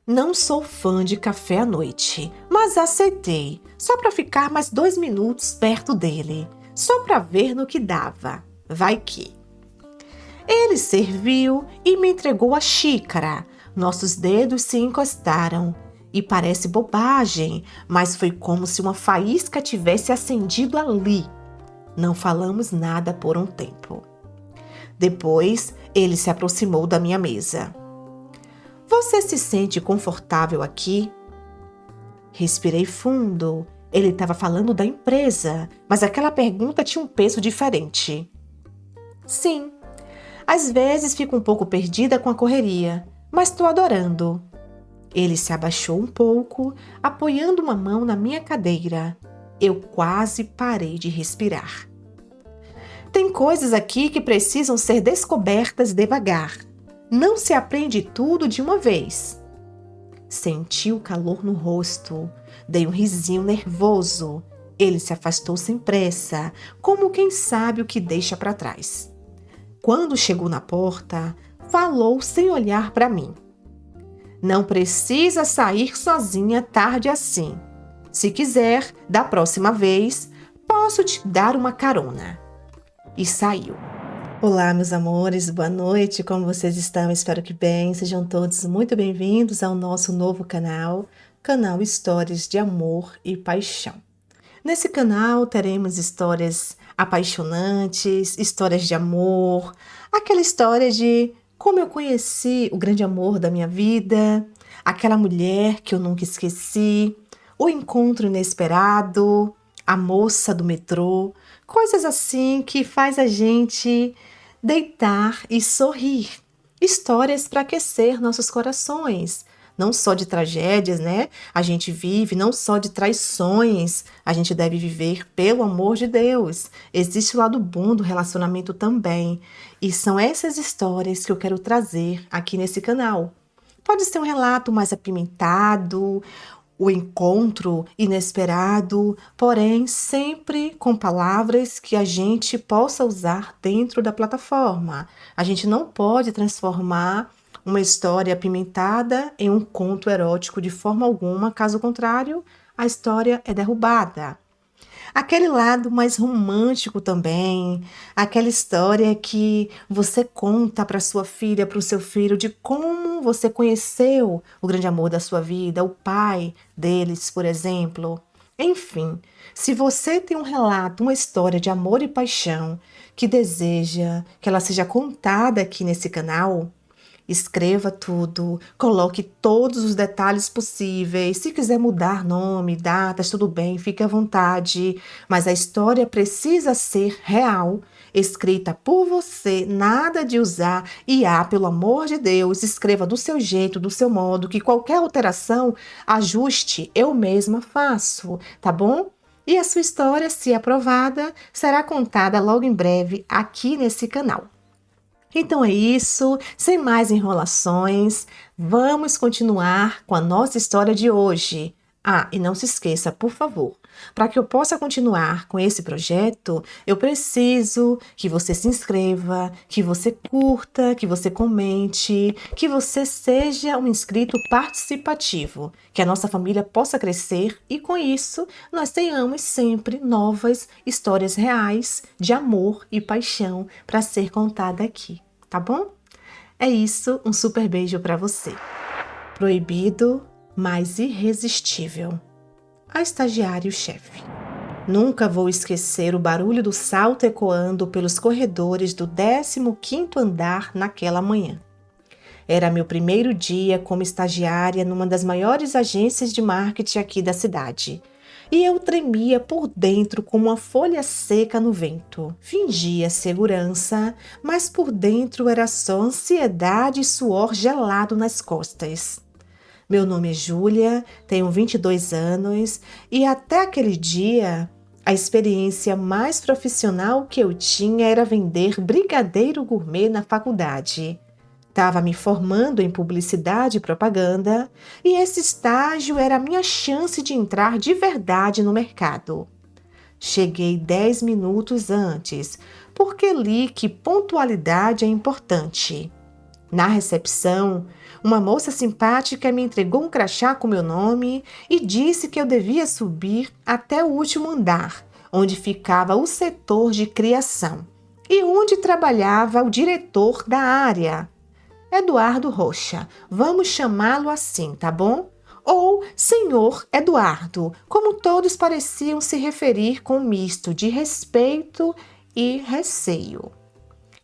Não sou fã de café à noite, mas aceitei, só para ficar mais 2 minutos perto dele, só para ver no que dava. Vai que. Ele serviu e me entregou a xícara. Nossos dedos se encostaram. E parece bobagem, mas foi como se uma faísca tivesse acendido ali. Não falamos nada por um tempo. Depois, ele se aproximou da minha mesa. Você se sente confortável aqui? Respirei fundo. Ele estava falando da empresa, mas aquela pergunta tinha um peso diferente. Sim, às vezes fico um pouco perdida com a correria, mas estou adorando. Ele se abaixou um pouco, apoiando uma mão na minha cadeira. Eu quase parei de respirar. Tem coisas aqui que precisam ser descobertas devagar. Não se aprende tudo de uma vez. Senti o calor no rosto. Dei um risinho nervoso. Ele se afastou sem pressa, como quem sabe o que deixa para trás. Quando chegou na porta, falou sem olhar para mim. Não precisa sair sozinha tarde assim. Se quiser, da próxima vez, posso te dar uma carona. E saiu. Olá, meus amores, boa noite, como vocês estão? Espero que bem. Sejam todos muito bem-vindos ao nosso novo canal Histórias de Amor e Paixão. Nesse canal teremos histórias apaixonantes, histórias de amor, aquela história de como eu conheci o grande amor da minha vida, aquela mulher que eu nunca esqueci, o encontro inesperado, a moça do metrô, coisas assim que faz a gente deitar e sorrir. Histórias para aquecer nossos corações. Não só de tragédias, né? A gente vive, não só de traições. A gente deve viver pelo amor de Deus. Existe o lado bom do relacionamento também. E são essas histórias que eu quero trazer aqui nesse canal. Pode ser um relato mais apimentado, o encontro inesperado, porém sempre com palavras que a gente possa usar dentro da plataforma. A gente não pode transformar uma história apimentada em um conto erótico de forma alguma, caso contrário, a história é derrubada. Aquele lado mais romântico também, aquela história que você conta para sua filha, para o seu filho, de como você conheceu o grande amor da sua vida, o pai deles, por exemplo. Enfim, se você tem um relato, uma história de amor e paixão que deseja que ela seja contada aqui nesse canal, escreva tudo, coloque todos os detalhes possíveis. Se quiser mudar nome, datas, tudo bem, fique à vontade. Mas a história precisa ser real, escrita por você, nada de usar IA, pelo amor de Deus, escreva do seu jeito, do seu modo, que qualquer alteração, ajuste, eu mesma faço, tá bom? E a sua história, se aprovada, será contada logo em breve aqui nesse canal. Então é isso, sem mais enrolações, vamos continuar com a nossa história de hoje. Ah, e não se esqueça, por favor, para que eu possa continuar com esse projeto, eu preciso que você se inscreva, que você curta, que você comente, que você seja um inscrito participativo, que a nossa família possa crescer e com isso nós tenhamos sempre novas histórias reais de amor e paixão para ser contada aqui. Tá bom? É isso, um super beijo para você. Proibido, mas irresistível. A estagiária e o chefe. Nunca vou esquecer o barulho do salto ecoando pelos corredores do 15º andar naquela manhã. Era meu primeiro dia como estagiária numa das maiores agências de marketing aqui da cidade. E eu tremia por dentro como uma folha seca no vento. Fingia segurança, mas por dentro era só ansiedade e suor gelado nas costas. Meu nome é Júlia, tenho 22 anos e até aquele dia, a experiência mais profissional que eu tinha era vender brigadeiro gourmet na faculdade. Estava me formando em publicidade e propaganda e esse estágio era a minha chance de entrar de verdade no mercado. Cheguei 10 minutos antes, porque li que pontualidade é importante. Na recepção, Uma moça simpática me entregou um crachá com meu nome e disse que eu devia subir até o último andar, onde ficava o setor de criação e onde trabalhava o diretor da área. Eduardo Rocha, vamos chamá-lo assim, tá bom? Ou Senhor Eduardo, como todos pareciam se referir com um misto de respeito e receio.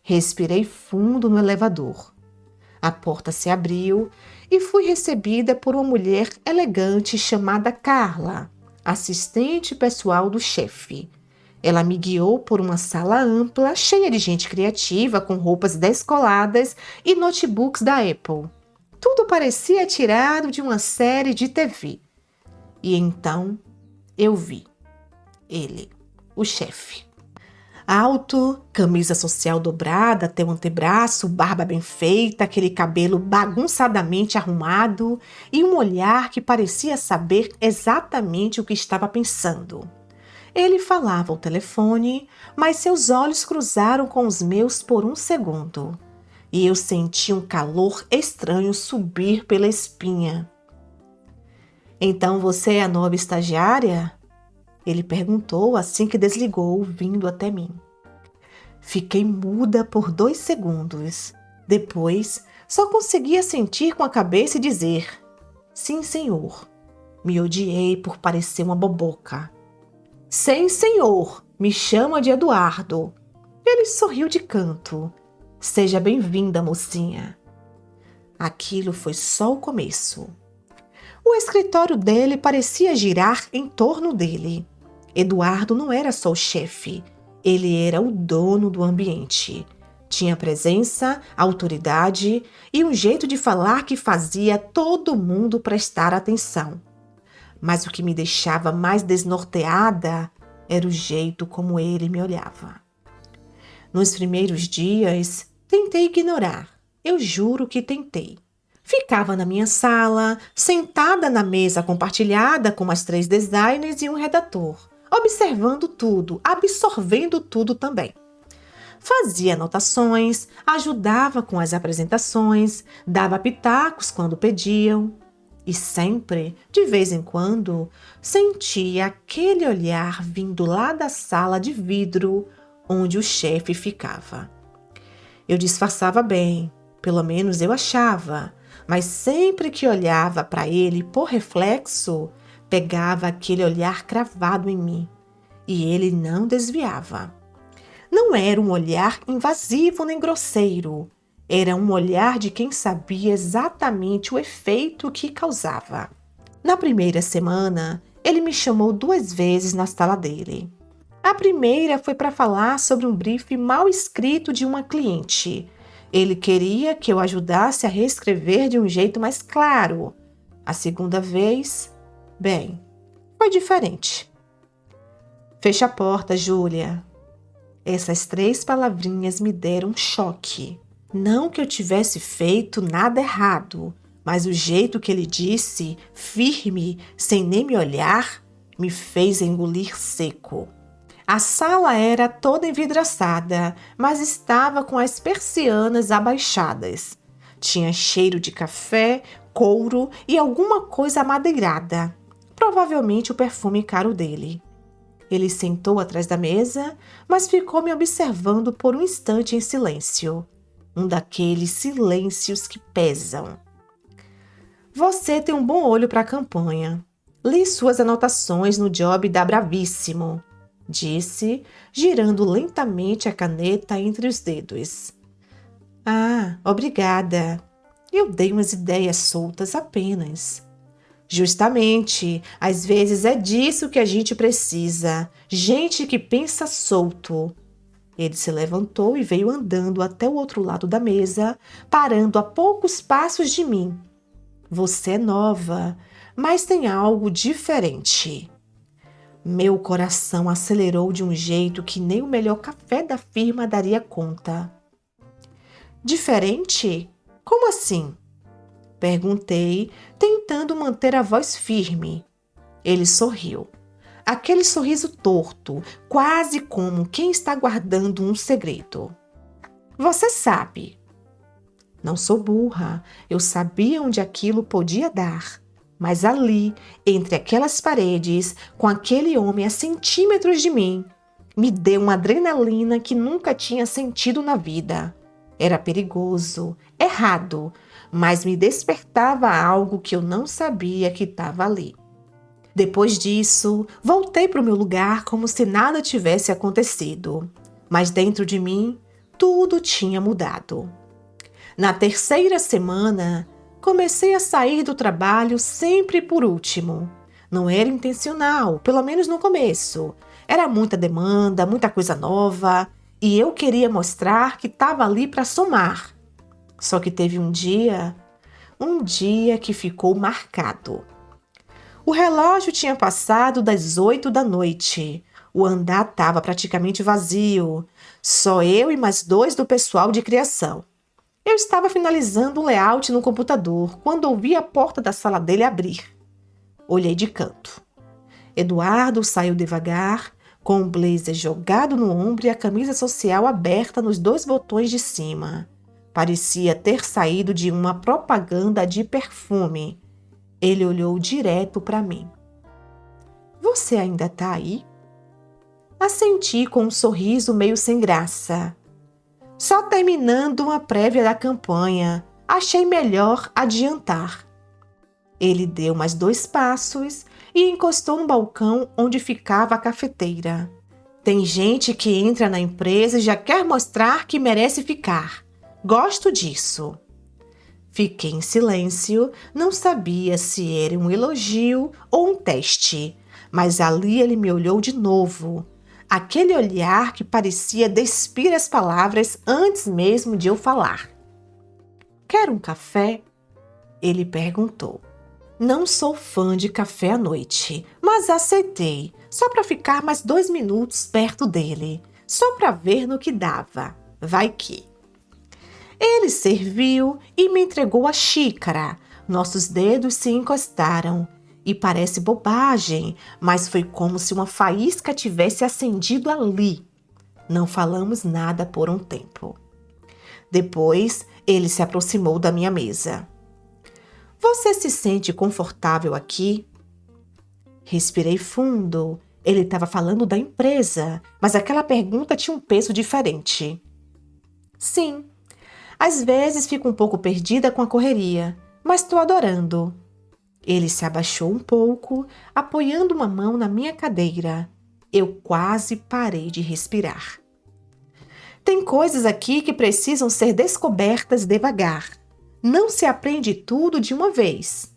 Respirei fundo no elevador. A porta se abriu e fui recebida por uma mulher elegante chamada Carla, assistente pessoal do chefe. Ela me guiou por uma sala ampla, cheia de gente criativa, com roupas descoladas e notebooks da Apple. Tudo parecia tirado de uma série de TV. E então eu vi ele, o chefe. Alto, camisa social dobrada até o antebraço, barba bem feita, aquele cabelo bagunçadamente arrumado e um olhar que parecia saber exatamente o que estava pensando. Ele falava ao telefone, mas seus olhos cruzaram com os meus por um segundo. E eu senti um calor estranho subir pela espinha. Então você é a nova estagiária? Ele perguntou assim que desligou, vindo até mim. Fiquei muda por 2 segundos. Depois, só conseguia sentir com a cabeça e dizer: sim, senhor. Me odiei por parecer uma boboca. Sim, senhor. Me chama de Eduardo. Ele sorriu de canto. Seja bem-vinda, mocinha. Aquilo foi só o começo. O escritório dele parecia girar em torno dele. Eduardo não era só o chefe, ele era o dono do ambiente. Tinha presença, autoridade e um jeito de falar que fazia todo mundo prestar atenção. Mas o que me deixava mais desnorteada era o jeito como ele me olhava. Nos primeiros dias, tentei ignorar. Eu juro que tentei. Ficava na minha sala, sentada na mesa compartilhada com mais 3 designers e um redator, observando tudo, absorvendo tudo também. Fazia anotações, ajudava com as apresentações, dava pitacos quando pediam. E sempre, de vez em quando, sentia aquele olhar vindo lá da sala de vidro onde o chefe ficava. Eu disfarçava bem, pelo menos eu achava, mas sempre que olhava para ele por reflexo, pegava aquele olhar cravado em mim e ele não desviava. Não era um olhar invasivo nem grosseiro, era um olhar de quem sabia exatamente o efeito que causava. Na primeira semana, ele me chamou 2 vezes na sala dele. A primeira foi para falar sobre um brief mal escrito de uma cliente. Ele queria que eu ajudasse a reescrever de um jeito mais claro. A segunda vez, bem, foi diferente. Fecha a porta, Júlia. Essas 3 palavrinhas me deram um choque. Não que eu tivesse feito nada errado, mas o jeito que ele disse, firme, sem nem me olhar, me fez engolir seco. A sala era toda envidraçada, mas estava com as persianas abaixadas. Tinha cheiro de café, couro e alguma coisa amadeirada, provavelmente o perfume caro dele. Ele sentou atrás da mesa, mas ficou me observando por um instante em silêncio. Um daqueles silêncios que pesam. Você tem um bom olho para a campanha. Li suas anotações no job da Bravíssimo, disse, girando lentamente a caneta entre os dedos. Ah, obrigada. Eu dei umas ideias soltas apenas. Justamente, às vezes é disso que a gente precisa. Gente que pensa solto. Ele se levantou e veio andando até o outro lado da mesa, parando a poucos passos de mim. Você é nova, mas tem algo diferente. Meu coração acelerou de um jeito que nem o melhor café da firma daria conta. Diferente? Como assim? Perguntei, tentando manter a voz firme. Ele sorriu. Aquele sorriso torto, quase como quem está guardando um segredo. Você sabe. Não sou burra, eu sabia onde aquilo podia dar. Mas ali, entre aquelas paredes, com aquele homem a centímetros de mim, me deu uma adrenalina que nunca tinha sentido na vida. Era perigoso, errado, mas me despertava algo que eu não sabia que estava ali. Depois disso, voltei para o meu lugar como se nada tivesse acontecido. Mas dentro de mim, tudo tinha mudado. Na terceira semana, comecei a sair do trabalho sempre por último. Não era intencional, pelo menos no começo. Era muita demanda, muita coisa nova, e eu queria mostrar que estava ali para somar. Só que teve um dia que ficou marcado. O relógio tinha passado das 8 da noite. O andar estava praticamente vazio. Só eu e mais 2 do pessoal de criação. Eu estava finalizando um layout no computador quando ouvi a porta da sala dele abrir. Olhei de canto. Eduardo saiu devagar, com o blazer jogado no ombro e a camisa social aberta nos 2 botões de cima. Parecia ter saído de uma propaganda de perfume. Ele olhou direto para mim. Você ainda tá aí? Assenti com um sorriso meio sem graça. Só terminando uma prévia da campanha, achei melhor adiantar. Ele deu mais 2 passos e encostou no balcão onde ficava a cafeteira. Tem gente que entra na empresa e já quer mostrar que merece ficar. Gosto disso. Fiquei em silêncio, não sabia se era um elogio ou um teste, mas ali ele me olhou de novo. Aquele olhar que parecia despir as palavras antes mesmo de eu falar. Quer um café? Ele perguntou. Não sou fã de café à noite, mas aceitei, só para ficar mais 2 minutos perto dele, só para ver no que dava. Vai que. Ele serviu e me entregou a xícara. Nossos dedos se encostaram. E parece bobagem, mas foi como se uma faísca tivesse acendido ali. Não falamos nada por um tempo. Depois, ele se aproximou da minha mesa. Você se sente confortável aqui? Respirei fundo. Ele estava falando da empresa, mas aquela pergunta tinha um peso diferente. Sim. Às vezes fico um pouco perdida com a correria, mas estou adorando. Ele se abaixou um pouco, apoiando uma mão na minha cadeira. Eu quase parei de respirar. Tem coisas aqui que precisam ser descobertas devagar. Não se aprende tudo de uma vez.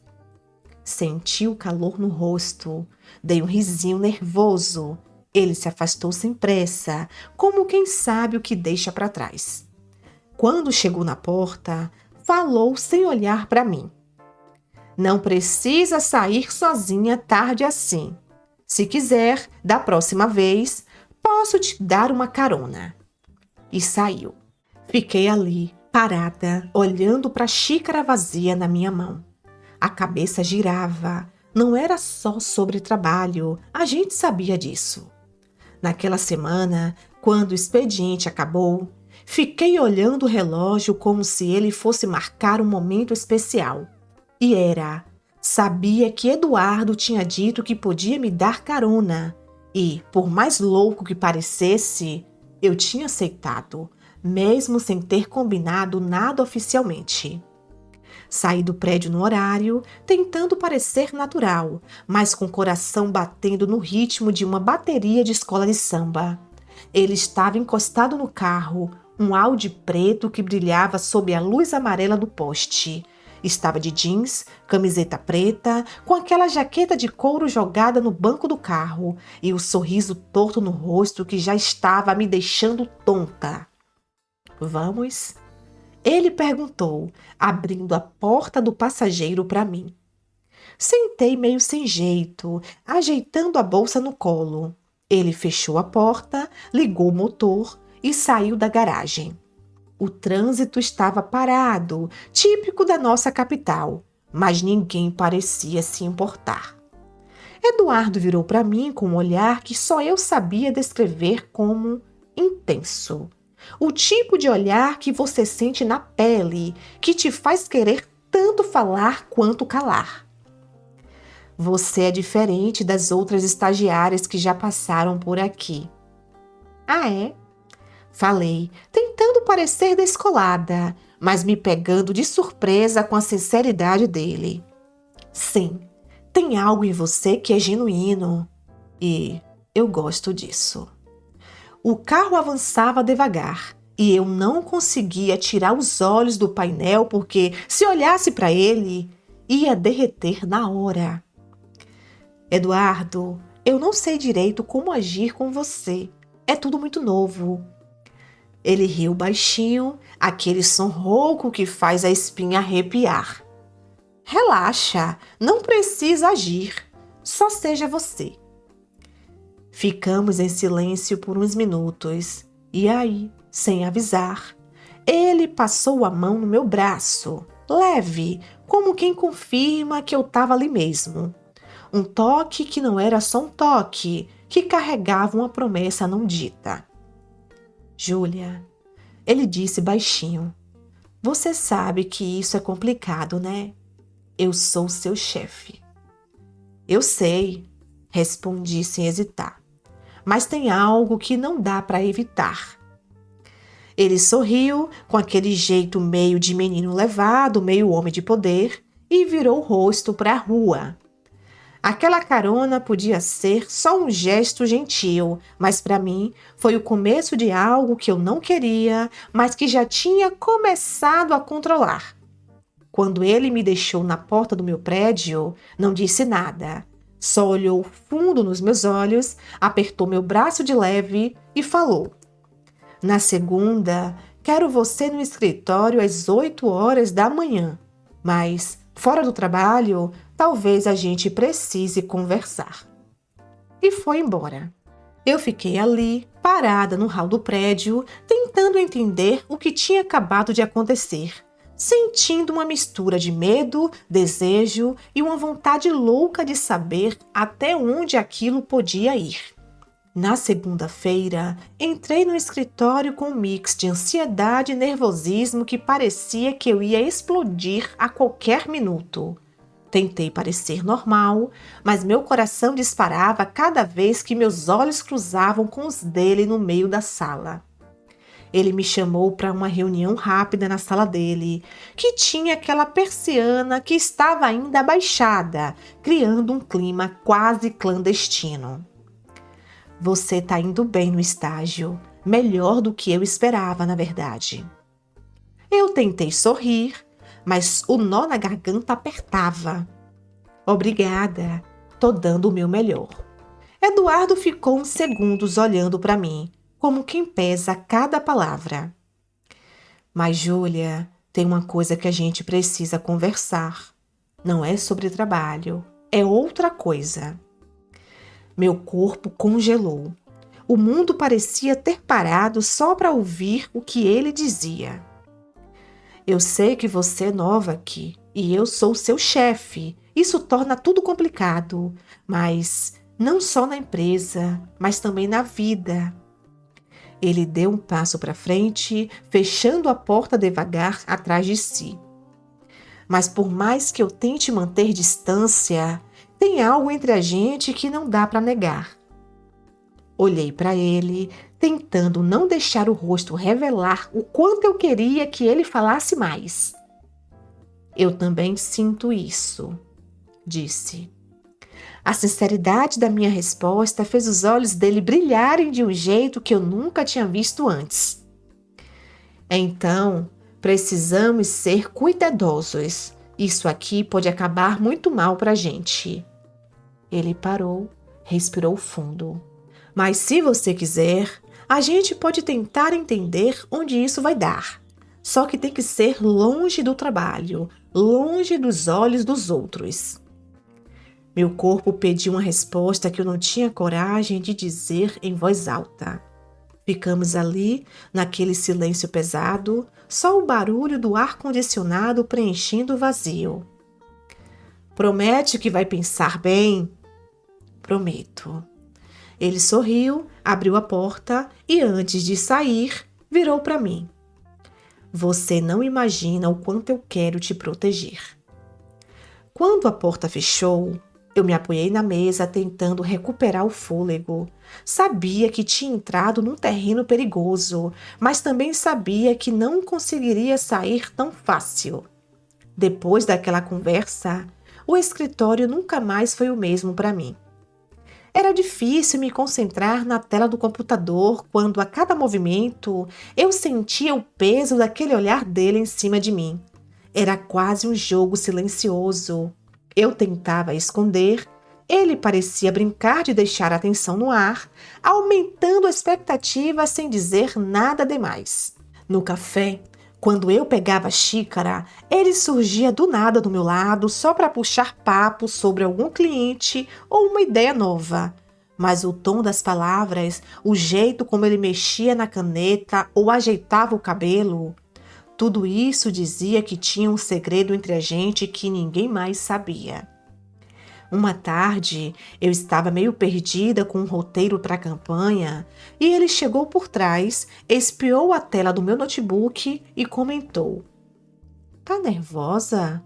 Senti o calor no rosto. Dei um risinho nervoso. Ele se afastou sem pressa, como quem sabe o que deixa para trás. Quando chegou na porta, falou sem olhar para mim. Não precisa sair sozinha tarde assim. Se quiser, da próxima vez, posso te dar uma carona. E saiu. Fiquei ali, parada, olhando para a xícara vazia na minha mão. A cabeça girava. Não era só sobre trabalho, a gente sabia disso. Naquela semana, quando o expediente acabou, fiquei olhando o relógio como se ele fosse marcar um momento especial. E era. Sabia que Eduardo tinha dito que podia me dar carona. E, por mais louco que parecesse, eu tinha aceitado, mesmo sem ter combinado nada oficialmente. Saí do prédio no horário, tentando parecer natural, mas com o coração batendo no ritmo de uma bateria de escola de samba. Ele estava encostado no carro, um Audi preto que brilhava sob a luz amarela do poste. Estava de jeans, camiseta preta, com aquela jaqueta de couro jogada no banco do carro e o sorriso torto no rosto que já estava me deixando tonta. Vamos? Ele perguntou, abrindo a porta do passageiro para mim. Sentei meio sem jeito, ajeitando a bolsa no colo. Ele fechou a porta, ligou o motor e saiu da garagem. O trânsito estava parado, típico da nossa capital, mas ninguém parecia se importar. Eduardo virou para mim com um olhar que só eu sabia descrever como intenso. O tipo de olhar que você sente na pele, que te faz querer tanto falar quanto calar. Você é diferente das outras estagiárias que já passaram por aqui. Ah, é? Falei, tentando parecer descolada, mas me pegando de surpresa com a sinceridade dele. Sim, tem algo em você que é genuíno e eu gosto disso. O carro avançava devagar e eu não conseguia tirar os olhos do painel porque, se olhasse para ele, ia derreter na hora. Eduardo, eu não sei direito como agir com você. É tudo muito novo. Ele riu baixinho, aquele som rouco que faz a espinha arrepiar. Relaxa, não precisa agir. Só seja você. Ficamos em silêncio por uns minutos. E aí, sem avisar, ele passou a mão no meu braço, leve, como quem confirma que eu estava ali mesmo. Um toque que não era só um toque, que carregava uma promessa não dita. Júlia, ele disse baixinho, você sabe que isso é complicado, né? Eu sou seu chefe. Eu sei, respondi sem hesitar, mas tem algo que não dá para evitar. Ele sorriu com aquele jeito meio de menino levado, meio homem de poder, e virou o rosto para a rua. Aquela carona podia ser só um gesto gentil, mas para mim foi o começo de algo que eu não queria, mas que já tinha começado a controlar. Quando ele me deixou na porta do meu prédio, não disse nada. Só olhou fundo nos meus olhos, apertou meu braço de leve e falou: na segunda, quero você no escritório às 8 horas da manhã, mas fora do trabalho, talvez a gente precise conversar. E foi embora. Eu fiquei ali, parada no hall do prédio, tentando entender o que tinha acabado de acontecer, sentindo uma mistura de medo, desejo e uma vontade louca de saber até onde aquilo podia ir. Na segunda-feira, entrei no escritório com um mix de ansiedade e nervosismo que parecia que eu ia explodir a qualquer minuto. Tentei parecer normal, mas meu coração disparava cada vez que meus olhos cruzavam com os dele no meio da sala. Ele me chamou para uma reunião rápida na sala dele, que tinha aquela persiana que estava ainda abaixada, criando um clima quase clandestino. Você está indo bem no estágio, melhor do que eu esperava, na verdade. Eu tentei sorrir, mas o nó na garganta apertava. Obrigada, tô dando o meu melhor. Eduardo ficou uns segundos olhando para mim, como quem pesa cada palavra. Mas, Júlia, tem uma coisa que a gente precisa conversar. Não é sobre trabalho, é outra coisa. Meu corpo congelou. O mundo parecia ter parado só para ouvir o que ele dizia. Eu sei que você é nova aqui e eu sou seu chefe. Isso torna tudo complicado, mas não só na empresa, mas também na vida. Ele deu um passo para frente, fechando a porta devagar atrás de si. Mas por mais que eu tente manter distância, tem algo entre a gente que não dá para negar. Olhei para ele, tentando não deixar o rosto revelar o quanto eu queria que ele falasse mais. Eu também sinto isso, disse. A sinceridade da minha resposta fez os olhos dele brilharem de um jeito que eu nunca tinha visto antes. Então, precisamos ser cuidadosos. Isso aqui pode acabar muito mal para a gente. Ele parou, respirou fundo. Mas se você quiser, a gente pode tentar entender onde isso vai dar. Só que tem que ser longe do trabalho, longe dos olhos dos outros. Meu corpo pediu uma resposta que eu não tinha coragem de dizer em voz alta. Ficamos ali, naquele silêncio pesado, só o barulho do ar-condicionado preenchendo o vazio. Promete que vai pensar bem? Prometo. Ele sorriu, abriu a porta e, antes de sair, virou para mim. Você não imagina o quanto eu quero te proteger. Quando a porta fechou, eu me apoiei na mesa tentando recuperar o fôlego. Sabia que tinha entrado num terreno perigoso, mas também sabia que não conseguiria sair tão fácil. Depois daquela conversa, o escritório nunca mais foi o mesmo para mim. Era difícil me concentrar na tela do computador quando, a cada movimento, eu sentia o peso daquele olhar dele em cima de mim. Era quase um jogo silencioso. Eu tentava esconder, ele parecia brincar de deixar a atenção no ar, aumentando a expectativa sem dizer nada demais. No café, quando eu pegava a xícara, ele surgia do nada do meu lado só para puxar papo sobre algum cliente ou uma ideia nova. Mas o tom das palavras, o jeito como ele mexia na caneta ou ajeitava o cabelo, tudo isso dizia que tinha um segredo entre a gente que ninguém mais sabia. Uma tarde, eu estava meio perdida com um roteiro para a campanha e ele chegou por trás, espiou a tela do meu notebook e comentou: "Tá nervosa?"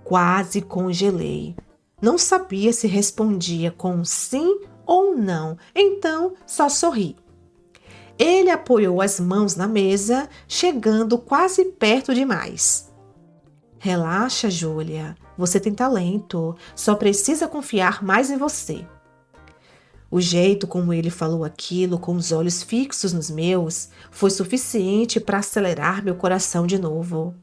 Quase congelei. Não sabia se respondia com sim ou não, então só sorri. Ele apoiou as mãos na mesa, chegando quase perto demais. "Relaxa, Júlia. Você tem talento. Só precisa confiar mais em você." O jeito como ele falou aquilo, com os olhos fixos nos meus, foi suficiente para acelerar meu coração de novo.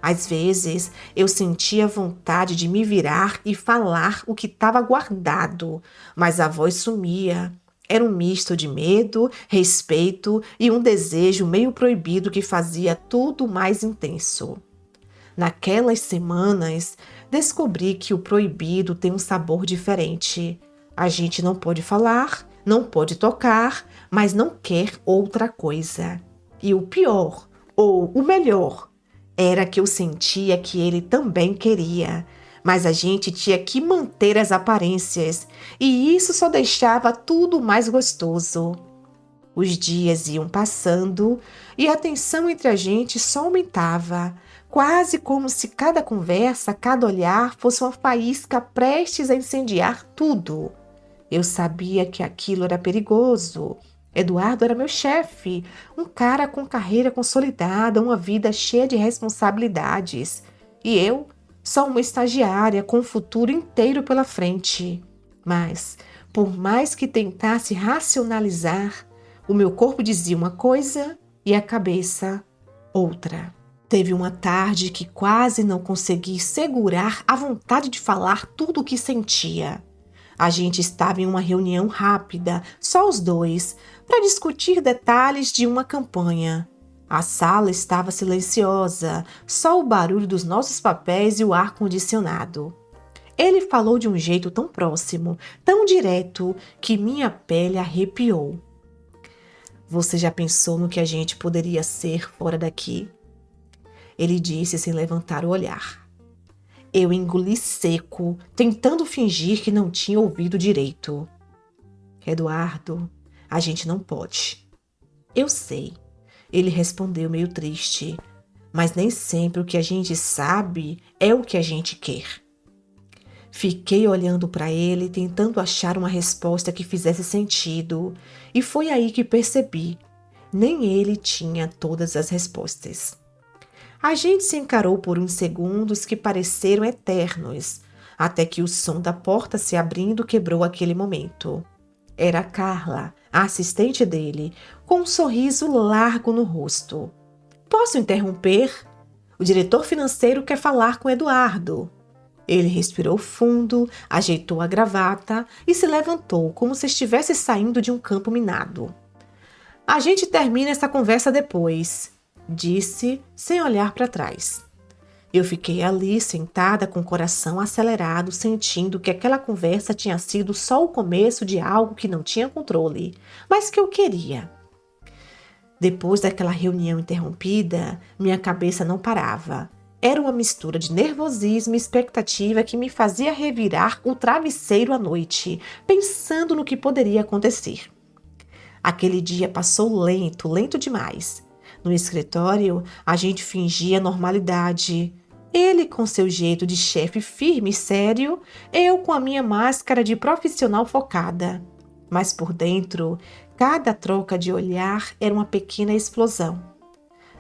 Às vezes, eu sentia vontade de me virar e falar o que estava guardado, mas a voz sumia. Era um misto de medo, respeito e um desejo meio proibido que fazia tudo mais intenso. Naquelas semanas, descobri que o proibido tem um sabor diferente. A gente não pode falar, não pode tocar, mas não quer outra coisa. E o pior, ou o melhor, era que eu sentia que ele também queria. Mas a gente tinha que manter as aparências, e isso só deixava tudo mais gostoso. Os dias iam passando e a tensão entre a gente só aumentava, quase como se cada conversa, cada olhar fosse uma faísca prestes a incendiar tudo. Eu sabia que aquilo era perigoso. Eduardo era meu chefe, um cara com carreira consolidada, uma vida cheia de responsabilidades. E eu, só uma estagiária com um futuro inteiro pela frente. Mas, por mais que tentasse racionalizar, o meu corpo dizia uma coisa e a cabeça outra. Teve uma tarde que quase não consegui segurar a vontade de falar tudo o que sentia. A gente estava em uma reunião rápida, só os dois, para discutir detalhes de uma campanha. A sala estava silenciosa, só o barulho dos nossos papéis e o ar-condicionado. Ele falou de um jeito tão próximo, tão direto, que minha pele arrepiou. "Você já pensou no que a gente poderia ser fora daqui?" Ele disse sem levantar o olhar. Eu engoli seco, tentando fingir que não tinha ouvido direito. "Eduardo, a gente não pode." "Eu sei." Ele respondeu meio triste. "Mas nem sempre o que a gente sabe é o que a gente quer." Fiquei olhando para ele, tentando achar uma resposta que fizesse sentido, e foi aí que percebi. Nem ele tinha todas as respostas. A gente se encarou por uns segundos que pareceram eternos, até que o som da porta se abrindo quebrou aquele momento. Era Carla, a assistente dele, com um sorriso largo no rosto. "Posso interromper? O diretor financeiro quer falar com Eduardo." Ele respirou fundo, ajeitou a gravata e se levantou como se estivesse saindo de um campo minado. "A gente termina essa conversa depois", disse, sem olhar para trás. Eu fiquei ali, sentada com o coração acelerado, sentindo que aquela conversa tinha sido só o começo de algo que não tinha controle, mas que eu queria. Depois daquela reunião interrompida, minha cabeça não parava. Era uma mistura de nervosismo e expectativa que me fazia revirar o travesseiro à noite, pensando no que poderia acontecer. Aquele dia passou lento, lento demais. No escritório, a gente fingia normalidade. Ele com seu jeito de chefe firme e sério, eu com a minha máscara de profissional focada. Mas por dentro, cada troca de olhar era uma pequena explosão.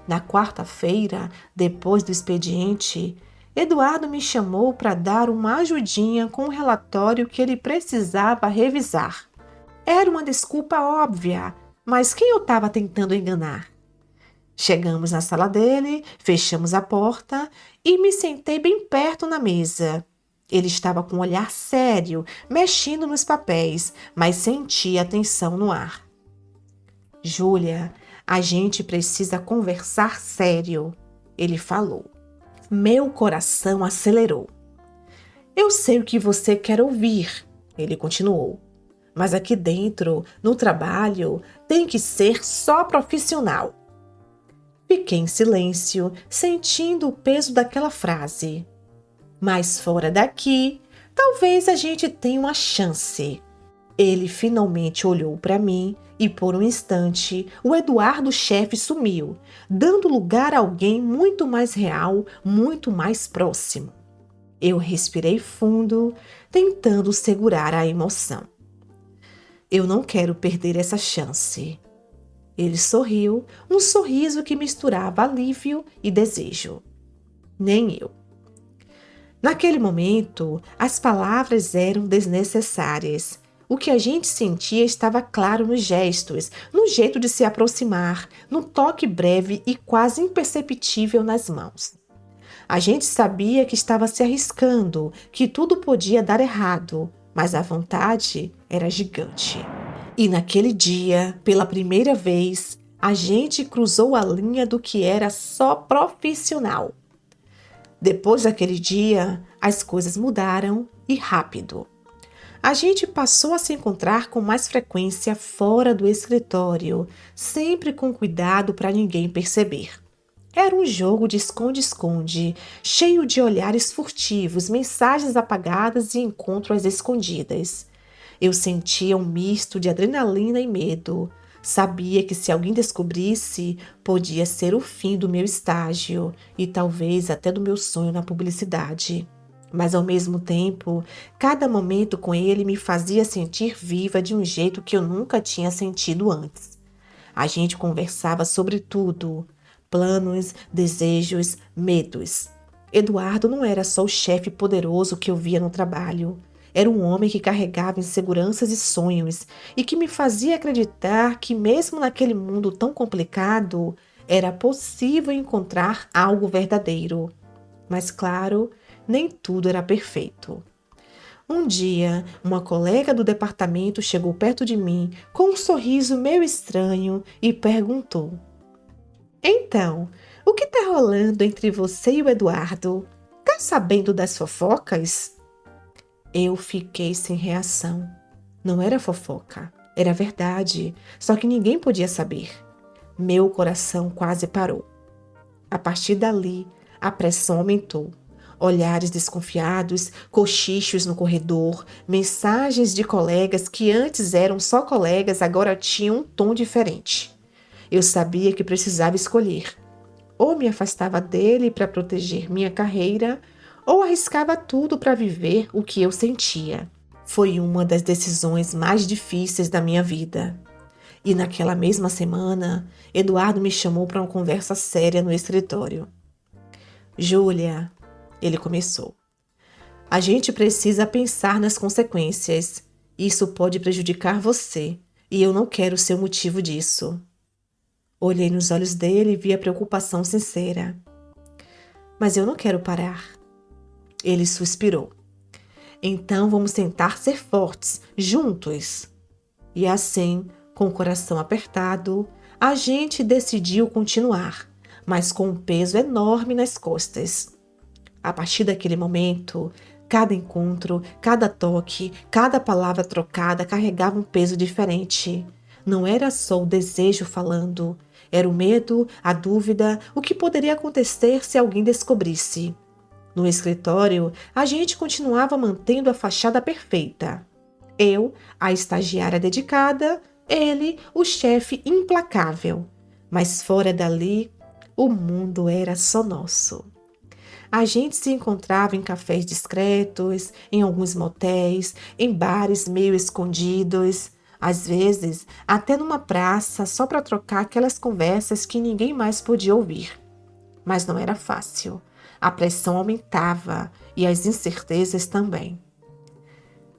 Na quarta-feira, depois do expediente, Eduardo me chamou para dar uma ajudinha com um relatório que ele precisava revisar. Era uma desculpa óbvia, mas quem eu estava tentando enganar? Chegamos na sala dele, fechamos a porta e me sentei bem perto na mesa. Ele estava com um olhar sério, mexendo nos papéis, mas sentia a tensão no ar. Júlia, a gente precisa conversar sério, ele falou. Meu coração acelerou. Eu sei o que você quer ouvir, ele continuou. Mas aqui dentro, no trabalho, tem que ser só profissional. Fiquei em silêncio, sentindo o peso daquela frase. Mas fora daqui, talvez a gente tenha uma chance. Ele finalmente olhou para mim e, por um instante, o Eduardo chefe sumiu, dando lugar a alguém muito mais real, muito mais próximo. Eu respirei fundo, tentando segurar a emoção. Eu não quero perder essa chance. Ele sorriu, um sorriso que misturava alívio e desejo. Nem eu. Naquele momento, as palavras eram desnecessárias. O que a gente sentia estava claro nos gestos, no jeito de se aproximar, no toque breve e quase imperceptível nas mãos. A gente sabia que estava se arriscando, que tudo podia dar errado, mas a vontade era gigante. E naquele dia, pela primeira vez, a gente cruzou a linha do que era só profissional. Depois daquele dia, as coisas mudaram e rápido. A gente passou a se encontrar com mais frequência fora do escritório, sempre com cuidado para ninguém perceber. Era um jogo de esconde-esconde, cheio de olhares furtivos, mensagens apagadas e encontros às escondidas. Eu sentia um misto de adrenalina e medo. Sabia que se alguém descobrisse, podia ser o fim do meu estágio e talvez até do meu sonho na publicidade. Mas ao mesmo tempo, cada momento com ele me fazia sentir viva de um jeito que eu nunca tinha sentido antes. A gente conversava sobre tudo: planos, desejos, medos. Eduardo não era só o chefe poderoso que eu via no trabalho. Era um homem que carregava inseguranças e sonhos e que me fazia acreditar que, mesmo naquele mundo tão complicado, era possível encontrar algo verdadeiro. Mas, claro, nem tudo era perfeito. Um dia, uma colega do departamento chegou perto de mim com um sorriso meio estranho e perguntou: Então, o que está rolando entre você e o Eduardo? Tá sabendo das fofocas? Eu fiquei sem reação. Não era fofoca, era verdade, só que ninguém podia saber. Meu coração quase parou. A partir dali, a pressão aumentou. Olhares desconfiados, cochichos no corredor, mensagens de colegas que antes eram só colegas agora tinham um tom diferente. Eu sabia que precisava escolher. Ou me afastava dele para proteger minha carreira, ou arriscava tudo para viver o que eu sentia. Foi uma das decisões mais difíceis da minha vida. E naquela mesma semana, Eduardo me chamou para uma conversa séria no escritório. Júlia, ele começou. A gente precisa pensar nas consequências. Isso pode prejudicar você, e eu não quero ser o motivo disso. Olhei nos olhos dele e vi a preocupação sincera. Mas eu não quero parar. Ele suspirou. Então vamos tentar ser fortes, juntos. E assim, com o coração apertado, a gente decidiu continuar, mas com um peso enorme nas costas. A partir daquele momento, cada encontro, cada toque, cada palavra trocada carregava um peso diferente. Não era só o desejo falando, era o medo, a dúvida, o que poderia acontecer se alguém descobrisse. No escritório, a gente continuava mantendo a fachada perfeita. Eu, a estagiária dedicada, Ele, o chefe implacável. Mas fora dali, o mundo era só nosso. A gente se encontrava em cafés discretos, em alguns motéis, em bares meio escondidos, às vezes até numa praça só para trocar aquelas conversas que ninguém mais podia ouvir. Mas não era fácil. A pressão aumentava e as incertezas também.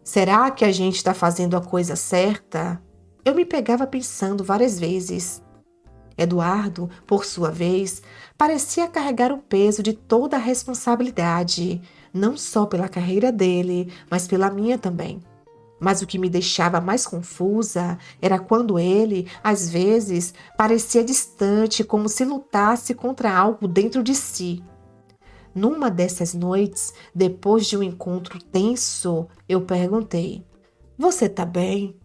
Será que a gente está fazendo a coisa certa? Eu me pegava pensando várias vezes. Eduardo, por sua vez, parecia carregar o peso de toda a responsabilidade, não só pela carreira dele, mas pela minha também. Mas o que me deixava mais confusa era quando ele, às vezes, parecia distante, como se lutasse contra algo dentro de si. Numa dessas noites, depois de um encontro tenso, eu perguntei: "Você tá bem?"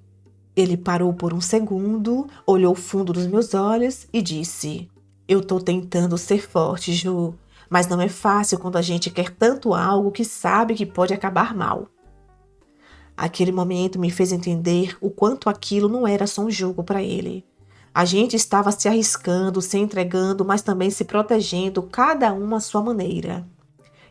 Ele parou por um segundo, olhou fundo nos meus olhos e disse: "Eu tô tentando ser forte, Ju, mas não é fácil quando a gente quer tanto algo que sabe que pode acabar mal." Aquele momento me fez entender o quanto aquilo não era só um jogo para ele. A gente estava se arriscando, se entregando, mas também se protegendo, cada um à sua maneira.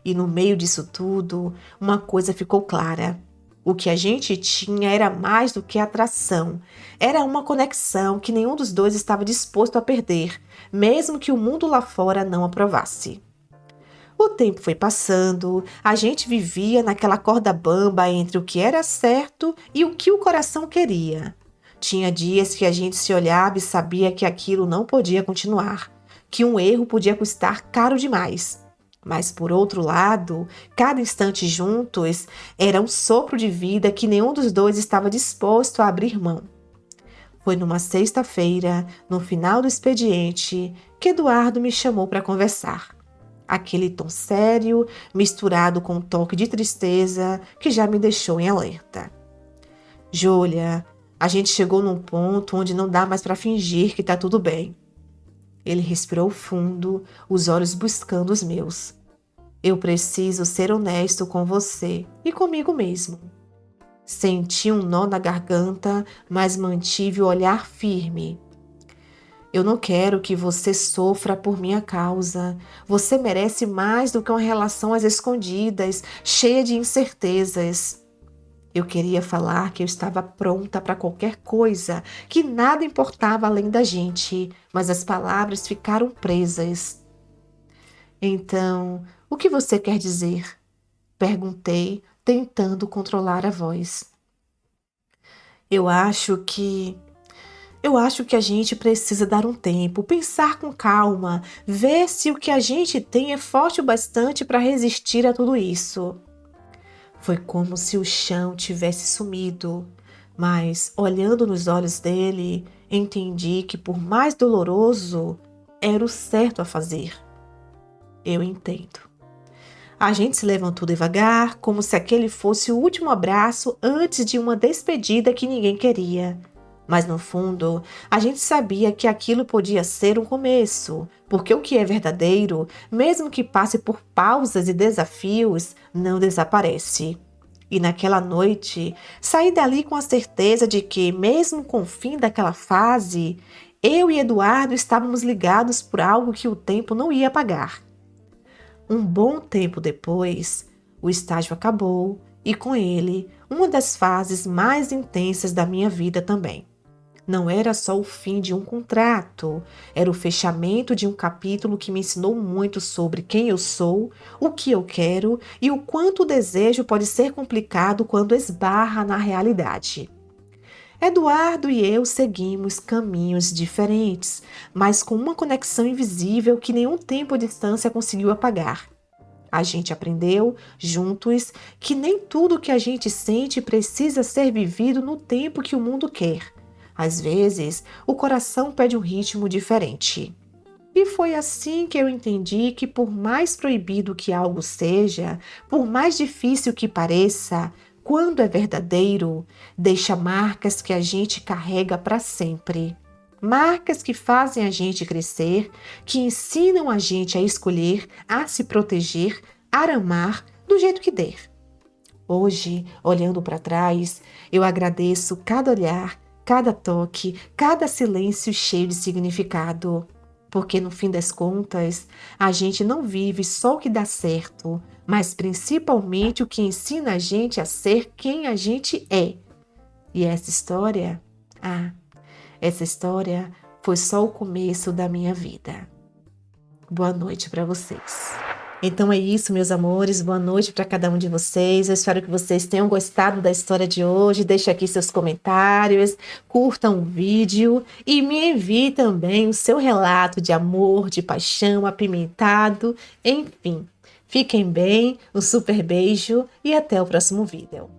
E no meio disso tudo, uma coisa ficou clara. O que a gente tinha era mais do que atração. Era uma conexão que nenhum dos dois estava disposto a perder, mesmo que o mundo lá fora não aprovasse. O tempo foi passando, a gente vivia naquela corda bamba entre o que era certo e o que o coração queria. Tinha dias que a gente se olhava e sabia que aquilo não podia continuar, que um erro podia custar caro demais. Mas, por outro lado, cada instante juntos era um sopro de vida que nenhum dos dois estava disposto a abrir mão. Foi numa sexta-feira, no final do expediente, que Eduardo me chamou para conversar. Aquele tom sério, misturado com um toque de tristeza que já me deixou em alerta. "Júlia, a gente chegou num ponto onde não dá mais para fingir que tá tudo bem." Ele respirou fundo, os olhos buscando os meus. "Eu preciso ser honesto com você e comigo mesmo." Senti um nó na garganta, mas mantive o olhar firme. "Eu não quero que você sofra por minha causa. Você merece mais do que uma relação às escondidas, cheia de incertezas." Eu queria falar que eu estava pronta para qualquer coisa, que nada importava além da gente, mas as palavras ficaram presas. "Então, o que você quer dizer?" perguntei, tentando controlar a voz. Eu acho que a gente precisa dar um tempo, pensar com calma, ver se o que a gente tem é forte o bastante para resistir a tudo isso." Foi como se o chão tivesse sumido, mas, olhando nos olhos dele, entendi que, por mais doloroso, era o certo a fazer. "Eu entendo." A gente se levantou devagar, como se aquele fosse o último abraço antes de uma despedida que ninguém queria. Mas no fundo, a gente sabia que aquilo podia ser um começo, porque o que é verdadeiro, mesmo que passe por pausas e desafios, não desaparece. E naquela noite, saí dali com a certeza de que, mesmo com o fim daquela fase, eu e Eduardo estávamos ligados por algo que o tempo não ia apagar. Um bom tempo depois, o estágio acabou e, com ele, uma das fases mais intensas da minha vida também. Não era só o fim de um contrato, era o fechamento de um capítulo que me ensinou muito sobre quem eu sou, o que eu quero e o quanto o desejo pode ser complicado quando esbarra na realidade. Eduardo e eu seguimos caminhos diferentes, mas com uma conexão invisível que nenhum tempo à distância conseguiu apagar. A gente aprendeu, juntos, que nem tudo que a gente sente precisa ser vivido no tempo que o mundo quer. Às vezes, o coração pede um ritmo diferente. E foi assim que eu entendi que, por mais proibido que algo seja, por mais difícil que pareça, quando é verdadeiro, deixa marcas que a gente carrega para sempre. Marcas que fazem a gente crescer, que ensinam a gente a escolher, a se proteger, a amar do jeito que der. Hoje, olhando para trás, eu agradeço cada olhar, cada toque, cada silêncio cheio de significado. Porque no fim das contas, a gente não vive só o que dá certo, mas principalmente o que ensina a gente a ser quem a gente é. E essa história foi só o começo da minha vida. Boa noite para vocês. Então é isso, meus amores. Boa noite para cada um de vocês. Eu espero que vocês tenham gostado da história de hoje. Deixe aqui seus comentários, curtam o vídeo e me envie também o seu relato de amor, de paixão, apimentado, enfim. Fiquem bem, um super beijo e até o próximo vídeo.